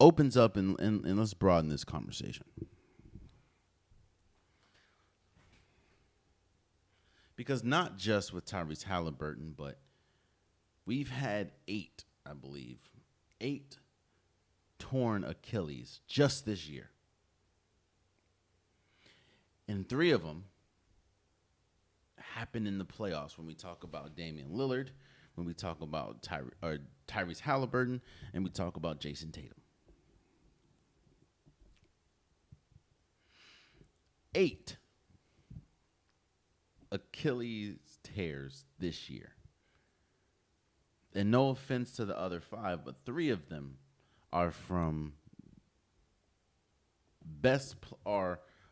opens up, and let's broaden this conversation. Because not just with Tyrese Halliburton, but we've had 8, I believe, 8 torn Achilles just this year. And 3 of them happened in the playoffs when we talk about Damian Lillard, when we talk about Tyrese Halliburton, and we talk about Jason Tatum. 8 Achilles tears this year. And no offense to the other 5, but 3 of them are from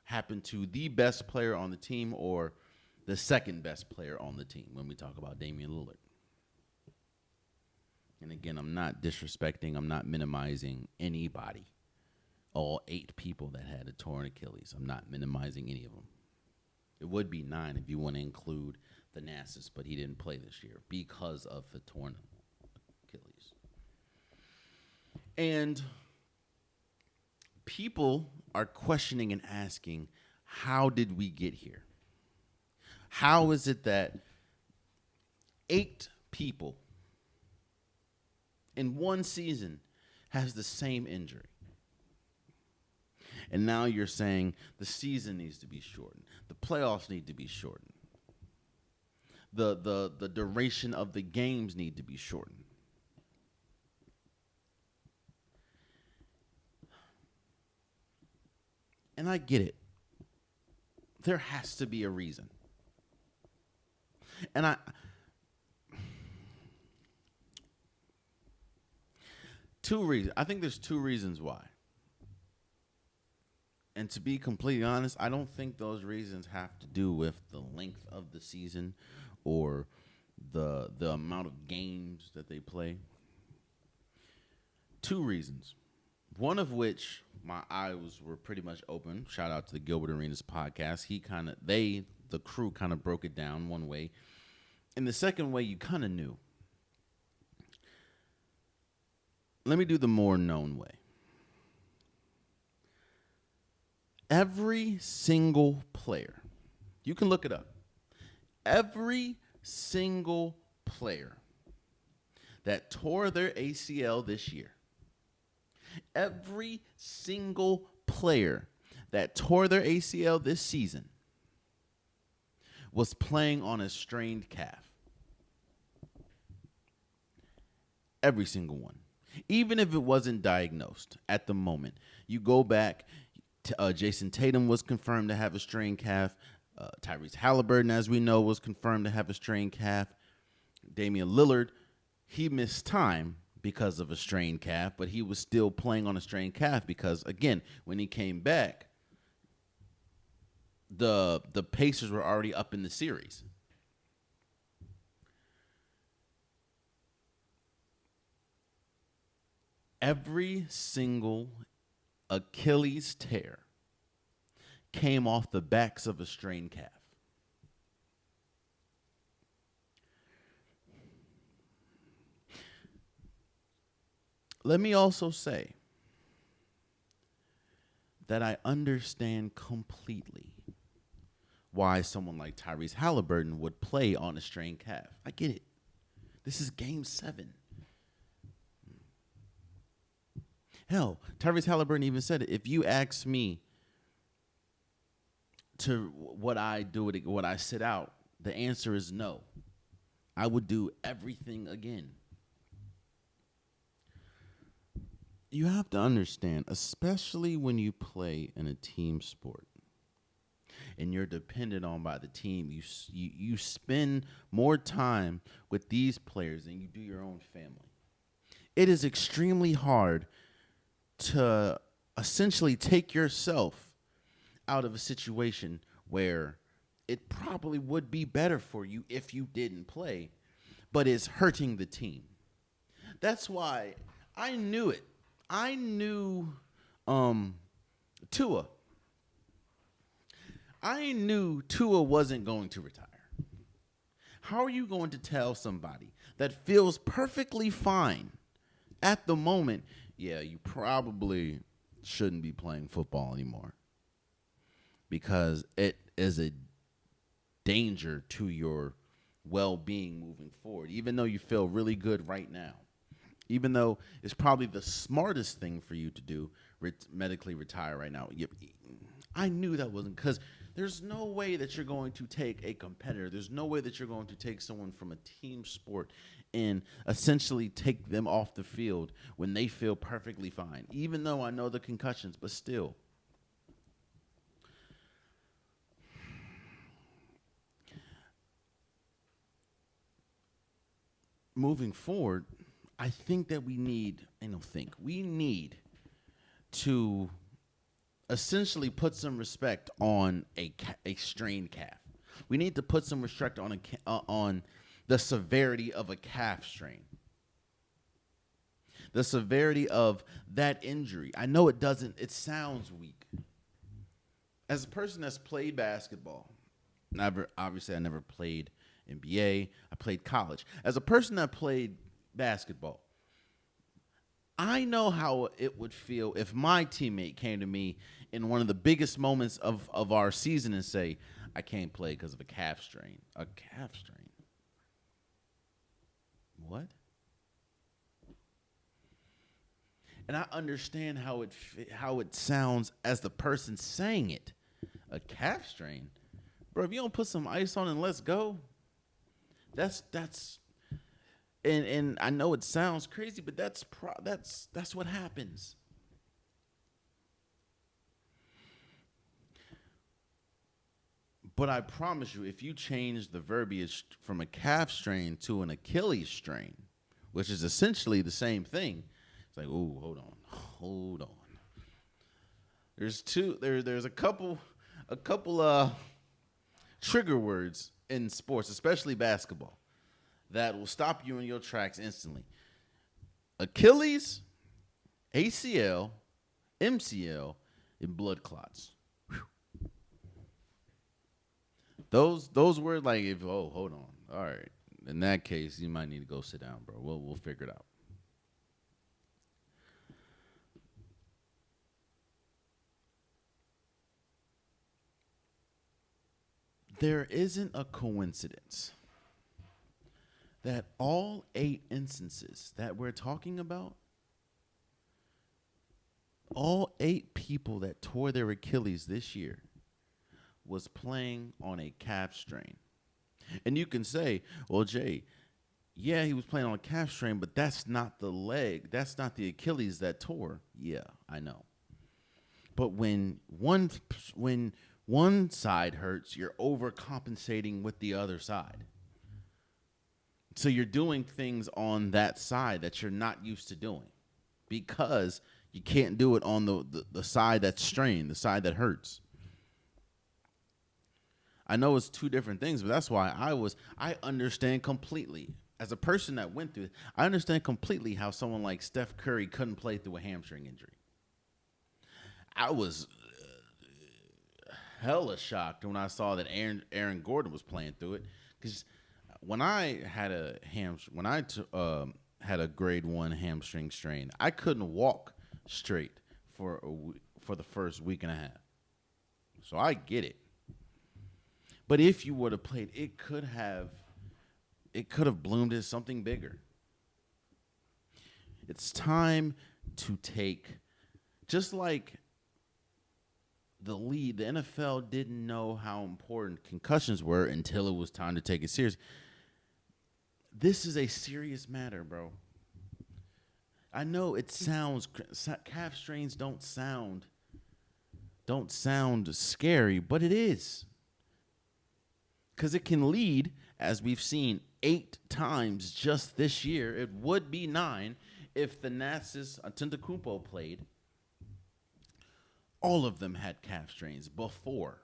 happen to the best player on the team or the second best player on the team when we talk about Damian Lillard. And again, I'm not disrespecting, I'm not minimizing anybody. All 8 people that had a torn Achilles. I'm not minimizing any of them. It would be 9 if you want to include Thanasis, but he didn't play this year because of the torn Achilles. And people are questioning and asking, how did we get here? How is it that 8 people in one season has the same injury? And now you're saying the season needs to be shortened. The playoffs need to be shortened. The duration of the games need to be shortened. And I get it. There has to be a reason. And two reasons. I think there's 2 reasons why. And to be completely honest, I don't think those reasons have to do with the length of the season or the amount of games that they play. 2 reasons. One of which my eyes were pretty much open. Shout out to the Gilbert Arenas podcast. The crew kind of broke it down one way. And the second way you kind of knew. Let me do the more known way. Every single player, you can look it up. Every single player that tore their ACL this year, every single player that tore their ACL this season was playing on a strained calf. Every single one. Even if it wasn't diagnosed at the moment. You go back, Jason Tatum was confirmed to have a strained calf. Tyrese Halliburton, as we know, was confirmed to have a strained calf. Damian Lillard, he missed time because of a strained calf, but he was still playing on a strained calf because, again, when he came back, the Pacers were already up in the series. Every single Achilles tear came off the backs of a strained calf. Let me also say that I understand completely why someone like Tyrese Halliburton would play on a strained calf. I get it. This is Game 7. Hell, Tyrese Halliburton even said it. If you ask me to what I sit out, the answer is no. I would do everything again. You have to understand, especially when you play in a team sport and you're dependent on by the team, you spend more time with these players than you do your own family. It is extremely hard to essentially take yourself out of a situation where it probably would be better for you if you didn't play, but it's hurting the team. That's why I knew it. I knew Tua. I knew Tua wasn't going to retire. How are you going to tell somebody that feels perfectly fine at the moment, yeah, you probably shouldn't be playing football anymore because it is a danger to your well-being moving forward. Even though you feel really good right now, even though it's probably the smartest thing for you to do, medically retire right now. I knew that wasn't because there's no way that you're going to take a competitor. There's no way that you're going to take someone from a team sport and essentially take them off the field when they feel perfectly fine. Even though I know the concussions, but still. Moving forward, I think that we need to essentially put some respect on a strained calf. We need to put some respect on on the severity of a calf strain. The severity of that injury. I know it sounds weak. As a person that's played basketball, I never played NBA, I played college. As a person that played basketball, I know how it would feel if my teammate came to me in one of the biggest moments of our season and say, I can't play because of a calf strain. A calf strain? What? And I understand how it sounds as the person saying it. A calf strain? Bro, if you don't put some ice on and let's go, that's and I know it sounds crazy, but that's what happens. But I promise you, if you change the verbiage from a calf strain to an Achilles strain, which is essentially the same thing, it's like, ooh, hold on. There's a couple trigger words in sports, especially basketball, that will stop you in your tracks instantly. Achilles, ACL, MCL, and blood clots. Those were like, hold on. All right. In that case, you might need to go sit down, bro. We'll figure it out. There isn't a coincidence that all 8 instances that we're talking about, all 8 people that tore their Achilles this year was playing on a calf strain. And you can say, well, Jay, yeah, he was playing on a calf strain, but that's not the leg. That's not the Achilles that tore. Yeah, I know. But when one side hurts, you're overcompensating with the other side. So you're doing things on that side that you're not used to doing because you can't do it on the side that's strained, the side that hurts. I know it's 2 different things, but that's why I understand completely. As a person that went through it, I understand completely how someone like Steph Curry couldn't play through a hamstring injury. I was hella shocked when I saw that Aaron Gordon was playing through it, because when I had had a grade 1 hamstring strain, I couldn't walk straight for the first week and a half. So I get it. But if you would have played, it could have bloomed as something bigger. It's time to take, just like the NFL didn't know how important concussions were until it was time to take it serious. This is a serious matter, bro. I know it sounds, calf strains don't sound scary, but it is. Because it can lead, as we've seen 8 times just this year. It would be 9 if the Thanasis Antetokounmpo played. All of them had calf strains before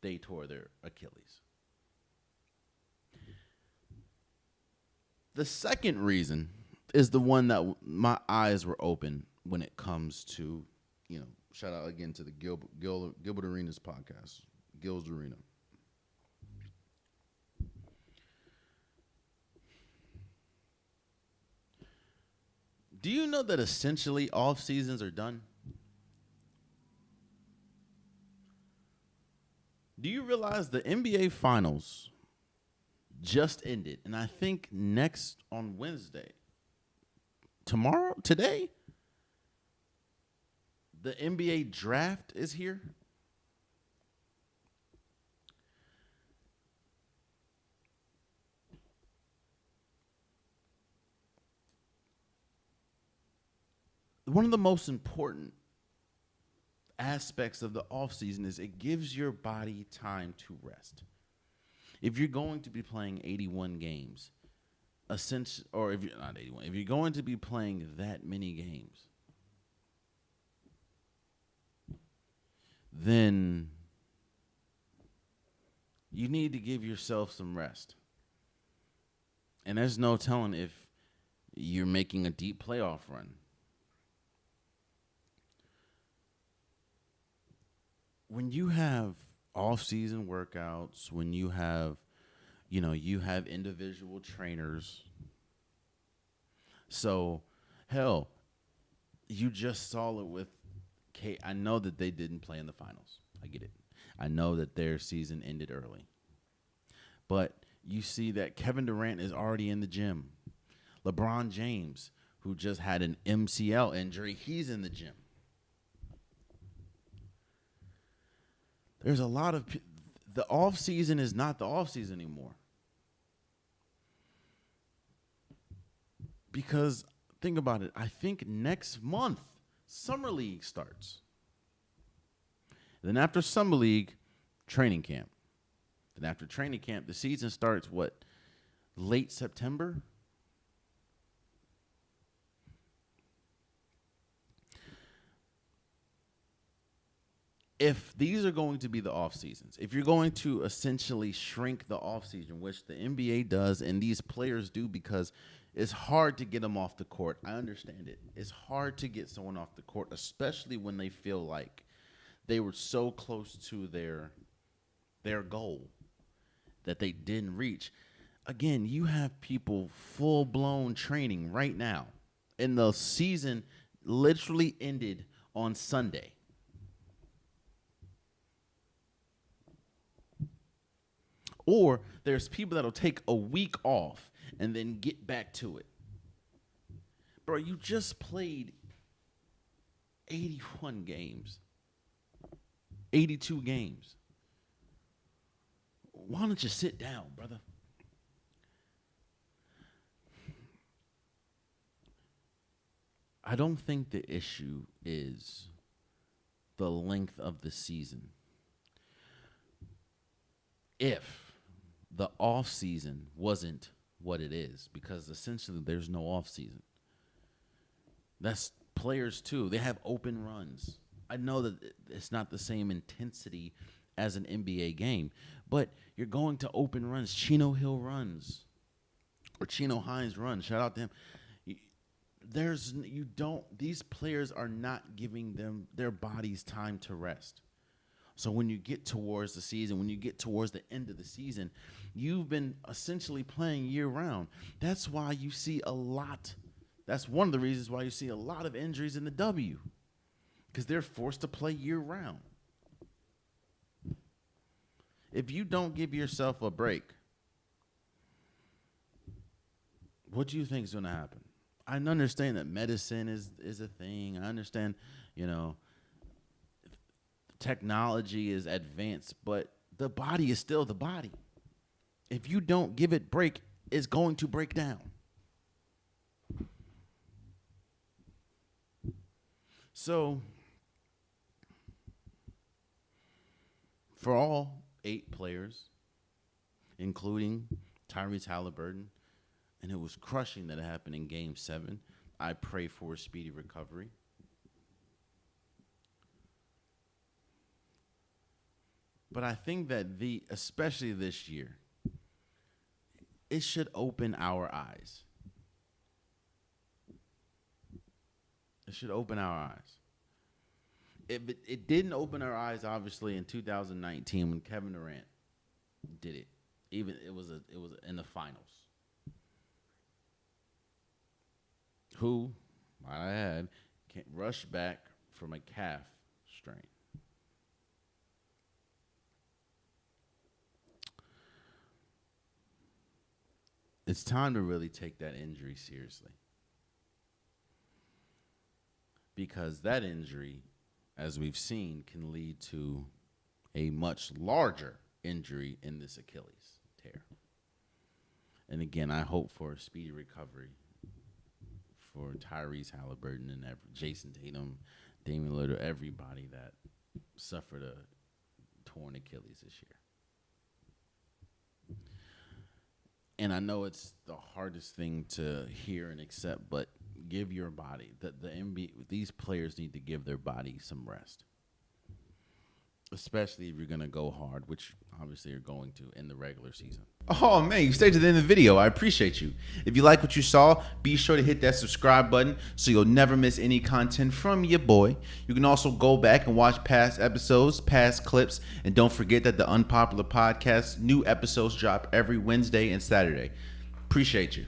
they tore their Achilles. The second reason is the one that my eyes were open when it comes to, shout out again to the Gilbert Arenas podcast, Gil's Arena. Do you know that essentially off seasons are done? Do you realize the NBA Finals just ended? And I think next on Wednesday, tomorrow, today, the NBA draft is here. One of the most important aspects of the offseason is it gives your body time to rest. If you're going to be playing 81 games, or if you're not 81, if you're going to be playing that many games, then you need to give yourself some rest. And there's no telling if you're making a deep playoff run. When you have off-season workouts, when you have, you have individual trainers. So, hell, you just saw it with Kate. I know that they didn't play in the finals. I get it. I know that their season ended early. But you see that Kevin Durant is already in the gym. LeBron James, who just had an MCL injury, he's in the gym. There's a lot of the off season is not the off season anymore. Because think about it. I think next month Summer League starts. Then after Summer League, training camp. Then after training camp, the season starts what? Late September? If these are going to be the off seasons, if you're going to essentially shrink the off season, which the NBA does and these players do because it's hard to get them off the court. I understand it. It's hard to get someone off the court, especially when they feel like they were so close to their goal that they didn't reach. Again, you have people full-blown training right now, and the season literally ended on Sunday. Or there's people that'll take a week off and then get back to it. Bro, you just played 81 games. 82 games. Why don't you sit down, brother? I don't think the issue is the length of the season. If the off season wasn't what it is, because essentially there's no off season. That's players too. They have open runs. I know that it's not the same intensity as an NBA game, but you're going to open runs. Chino Hill runs, or Chino Hines runs. Shout out to him. These players are not giving them their bodies time to rest. So when you get towards the season, when you get towards the end of the season, you've been essentially playing year-round. That's why you see a lot. That's one of the reasons why you see a lot of injuries in the W, because they're forced to play year-round. If you don't give yourself a break, what do you think is going to happen? I understand that medicine is a thing. I understand, technology is advanced, but the body is still the body. If you don't give it break, it's going to break down. So, for all 8 players, including Tyrese Halliburton, and it was crushing that it happened in Game 7, I pray for a speedy recovery. But I think that especially this year, it should open our eyes. It should open our eyes. It didn't open our eyes, obviously, in 2019 when Kevin Durant did it. Even it was in the finals. Who might I add, can't rush back from a calf strain. It's time to really take that injury seriously because that injury, as we've seen, can lead to a much larger injury in this Achilles tear. And again, I hope for a speedy recovery for Tyrese Halliburton and Jason Tatum, Damian Lillard, everybody that suffered a torn Achilles this year. And I know it's the hardest thing to hear and accept, but give your body the NBA. These players need to give their body some rest, especially if you're going to go hard, which obviously you're going to in the regular season. Oh, man, you stayed to the end of the video. I appreciate you. If you like what you saw, be sure to hit that subscribe button so you'll never miss any content from your boy. You can also go back and watch past episodes, past clips, and don't forget that the Unpopular Podcast, new episodes drop every Wednesday and Saturday. Appreciate you.